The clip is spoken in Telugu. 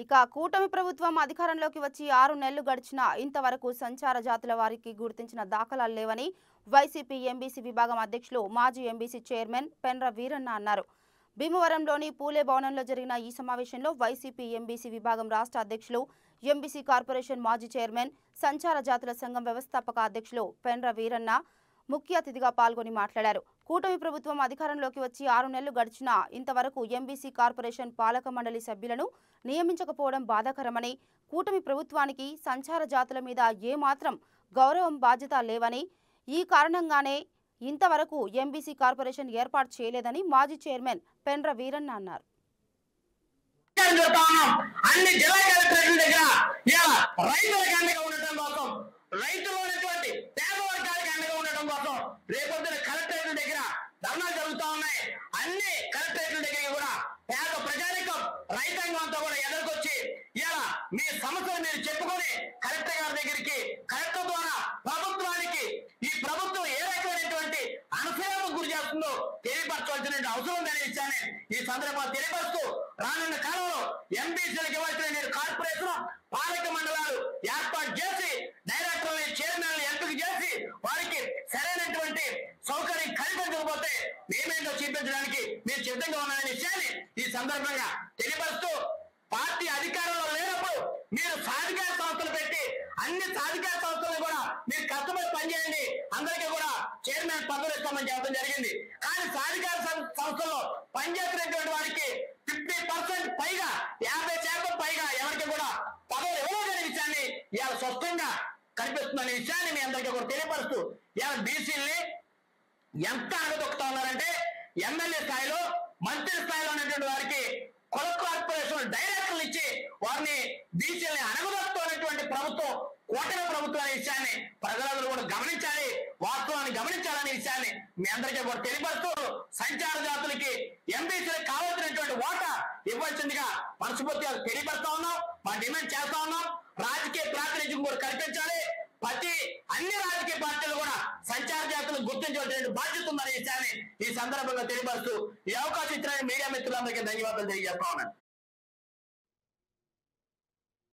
ఇక కూటమి ప్రభుత్వం అధికారంలోకి వచ్చి 6 నెలలు గడిచినా ఇంతవరకు సంచార జాతుల వారికి గుర్తించిన దాఖలాలు లేవని వైసీపీ ఎంబీసీ విభాగం అధ్యక్షులు మాజీ ఎంబీసీ చైర్మన్ పెండ్ర వీరన్న అన్నారు. భీమవరంలోని పూలే భవనంలో జరిగిన ఈ సమావేశంలో వైసీపీ ఎంబీసీ విభాగం రాష్ట్ర అధ్యక్షులు, ఎంబీసీ కార్పొరేషన్ మాజీ చైర్మన్, సంచార జాతుల సంఘం వ్యవస్థాపక అధ్యక్షులు పెండ్ర వీరన్న ముఖ్య అతిథిగా పాల్గొని మాట్లాడారు. కూటమి ప్రభుత్వం అధికారంలోకి వచ్చి 6 నెలలు గడిచినా ఇంతవరకు ఎంబీసీ కార్పొరేషన్ పాలక మండలి సభ్యులను నియమించకపోవడం బాధాకరమని, కూటమి ప్రభుత్వానికి సంచార జాతుల మీద ఏమాత్రం గౌరవం బాధ్యత లేవని, ఈ కారణంగానే ఇంతవరకు ఎంబీసీ కార్పొరేషన్ ఏర్పాటు చేయలేదని మాజీ చైర్మన్ పెండ్ర వీరన్న అన్నారు. అన్ని జిల్లా కలెక్టరేట్ల దగ్గర రైతులకు అండగా ఉండటం కోసం, రైతులు ఉన్నటువంటి పేద వర్గాలకు అండగా ఉండటం కోసం రేపొద్దున కలెక్టరేట్ల దగ్గర ధర్నాలు జరుగుతూ ఉన్నాయి. అన్ని కలెక్టరేట్ల దగ్గర కూడా పేద ప్రజానికం, రైతాంగం అంతా కూడా ఎదుర్కొచ్చి ఇలా మీ సమస్యలు మీరు చెప్పుకొని కలెక్టర్ గారి దగ్గరికి, కలెక్టర్ ద్వారా ప్రభుత్వానికి ఈ ప్రభుత్వం ఏ రకమైనటువంటి అనసూయకు గురి చేస్తుందో తెలియపరచవలసిన అవసరం ఉందనే విషయాన్ని ఈ సందర్భంగా తెలియపరుస్తూ, రానున్న కాలంలో ఎంబీసీలకు ఇవ్వాల్సిన కార్పొరేషన్ పాలక మండలాలు ఏర్పాటు చేసి డైరెక్టర్లు, చైర్మన్లు ఎంపిక చేసి వారికి సరైనటువంటి సౌకర్యం కల్పించకపోతే మేమేంటో చూపించడానికి మీరు సిద్ధంగా ఉన్నారనే విషయాన్ని ఈ సందర్భంగా తెలియపరుస్తూ, పార్టీ అధికారంలో లేనప్పుడు మీరు సాధికార సంస్థలు పెట్టి అన్ని సాధికార సంస్థలు కూడా మీరు కష్టపడి పనిచేయండి, అందరికీ కూడా చైర్మన్ పదవులు ఇస్తామని చెప్పడం జరిగింది. కానీ సాధికార సంస్థల్లో పనిచేస్తున్నటువంటి వారికి 50% పైగా, 50% పైగా ఎవరికి కూడా పదవులు ఇవ్వలేదనే విషయాన్ని ఇవాళ స్పష్టంగా కనిపిస్తుందనే విషయాన్ని మీ అందరికీ కూడా తెలియపరుస్తూ, ఇవాళ బీసీల్ని ఎంత అడగదొక్కుతా ఉన్నారంటే ఎమ్మెల్యే స్థాయిలో, మంత్రి స్థాయిలో ఉన్నటువంటి వారికి కుల కార్పొరేషన్ డైరెక్టర్లు ఇచ్చి వారిని బీసీలని అడగదొక్కుతున్నటువంటి ప్రభుత్వం కూటమి ప్రభుత్వం అనే విషయాన్ని ప్రజలందరూ కూడా గమనించాలి, వాస్తవాన్ని గమనించాలనే విషయాన్ని మీ అందరికీ కూడా తెలియపరుస్తూ, సంచార జాతులకి ఎంబీసీలకు కావాల్సినటువంటి ఓటా ఇవ్వాల్సిందిగా మనస్ఫూర్తిగా తెలియపరుస్తా ఉన్నాం, మా డిమాండ్ చేస్తా ఉన్నాం. రాజకీయ ప్రాతినిధ్యం కూడా కల్పించాలి. అన్ని రాజకీయ పార్టీలు కూడా సంచార జాతులను గుర్తించవలసిన బాధ్యత ఉందనే విషయాన్ని ఈ సందర్భంగా తెలియపరుస్తూ, ఈ అవకాశం ఇచ్చిన మీడియా మిత్రులందరికీ ధన్యవాదాలు తెలియజేస్తా ఉన్నాను.